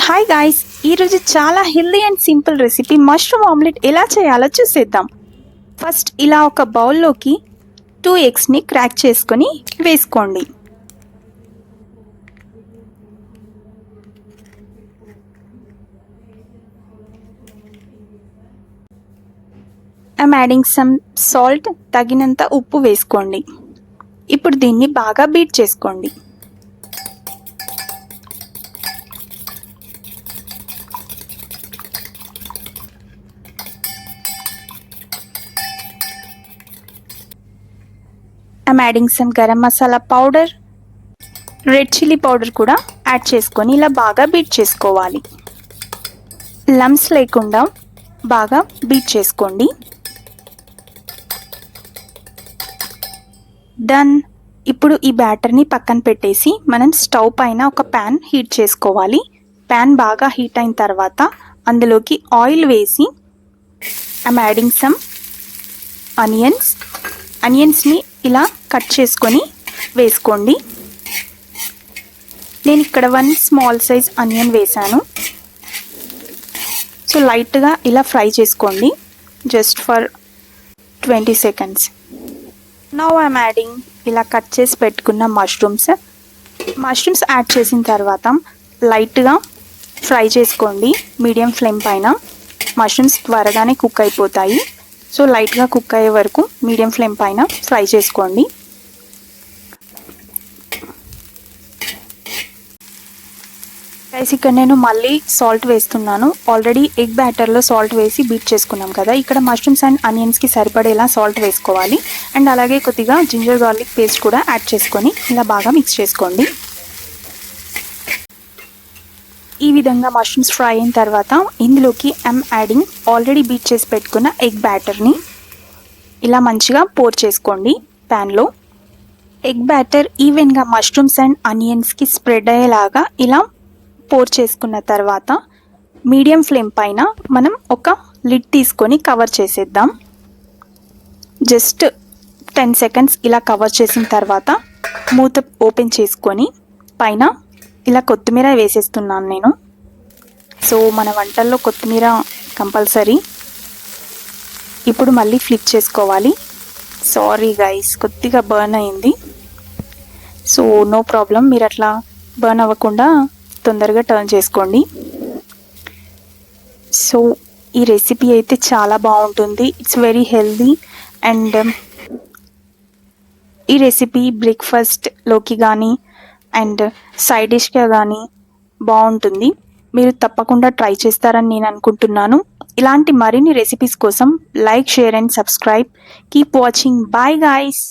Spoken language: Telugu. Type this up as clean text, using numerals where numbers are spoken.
హాయ్ గాయ్స్, ఈరోజు చాలా healthy and simple recipe mushroom omelette ఎలా చేయాలో చూసేద్దాం. ఫస్ట్ ఇలా ఒక బౌల్లోకి 2 ఎగ్స్ని క్రాక్ చేసుకొని వేసుకోండి. ఐమ్ యాడింగ్ సమ్ సాల్ట్, తగినంత ఉప్పు వేసుకోండి. ఇప్పుడు దీన్ని బాగా బీట్ చేసుకోండి. I'm adding some garam masala powder, red chilli powder కూడా యాడ్ చేసుకొని ఇలా బాగా బీట్ చేసుకోవాలి. లమ్స్ లేకుండా బాగా బీట్ చేసుకోండి. డన్. ఇప్పుడు ఈ బ్యాటర్ని పక్కన పెట్టేసి మనం స్టవ్ పైన ఒక ప్యాన్ హీట్ చేసుకోవాలి. ప్యాన్ బాగా హీట్ అయిన తర్వాత అందులోకి ఆయిల్ వేసి ఐమ్ యాడింగ్ సమ్ ఆనియన్స్ని ఇలా కట్ చేసుకొని వేసుకోండి. నేను ఇక్కడ 1 స్మాల్ సైజ్ ఆనియన్ వేసాను. సో లైట్గా ఇలా ఫ్రై చేసుకోండి, just for 20 seconds. Now I'm adding ఇలా కట్ చేసి పెట్టుకున్న మష్రూమ్స్ యాడ్ చేసిన తర్వాత లైట్గా ఫ్రై చేసుకోండి మీడియం ఫ్లేమ్ పైన. మష్రూమ్స్ త్వరగానే కుక్ అయిపోతాయి. సో లైట్గా కుక్ అయ్యే వరకు మీడియం ఫ్లేమ్ పైన ఫ్రై చేసుకోండి. గైస్, ఇక్కడ నేను మళ్ళీ సాల్ట్ వేస్తున్నాను. ఆల్రెడీ ఎగ్ బ్యాటర్లో సాల్ట్ వేసి బీట్ చేసుకున్నాం కదా, ఇక్కడ మష్రూమ్స్ అండ్ ఆనియన్స్కి సరిపడేలా సాల్ట్ వేసుకోవాలి. అండ్ అలాగే కొద్దిగా జింజర్ గార్లిక్ పేస్ట్ కూడా యాడ్ చేసుకొని ఇలా బాగా మిక్స్ చేసుకోండి. ఈ విధంగా మష్రూమ్స్ ఫ్రై అయిన తర్వాత ఇందులోకి ఐమ్ యాడింగ్ ఆల్రెడీ బీట్ చేసి పెట్టుకున్న ఎగ్ బ్యాటర్ని ఇలా మంచిగా పోర్ చేసుకోండి ప్యాన్లో. ఎగ్ బ్యాటర్ ఈవెన్గా మష్రూమ్స్ అండ్ ఆనియన్స్కి స్ప్రెడ్ అయ్యేలాగా ఇలా పోర్ చేసుకున్న తర్వాత మీడియం ఫ్లేమ్ పైన మనం ఒక లిడ్ తీసుకొని కవర్ చేసేద్దాం. జస్ట్ 10 seconds ఇలా కవర్ చేసిన తర్వాత మూత ఓపెన్ చేసుకొని పైన ఇలా కొత్తిమీర వేసేస్తున్నాను నేను. సో మన వంటల్లో కొత్తిమీర కంపల్సరీ. ఇప్పుడు మళ్ళీ ఫ్లిప్ చేసుకోవాలి. సారీ గైస్, కొద్దిగా బర్న్ అయింది. సో నో ప్రాబ్లం, మీరు అట్లా బర్న్ అవ్వకుండా తొందరగా టర్న్ చేసుకోండి. సో ఈ రెసిపీ అయితే చాలా బాగుంటుంది. ఇట్స్ వెరీ హెల్దీ అండ్ ఈ రెసిపీ బ్రేక్ఫాస్ట్లోకి కానీ అండ్ సైడ్ డిష్గా కానీ బాగుంటుంది. మీరు తప్పకుండా ట్రై చేస్తారని నేను అనుకుంటున్నాను. ఇలాంటి మరిన్ని రెసిపీస్ కోసం like, share and subscribe. Keep watching. Bye guys.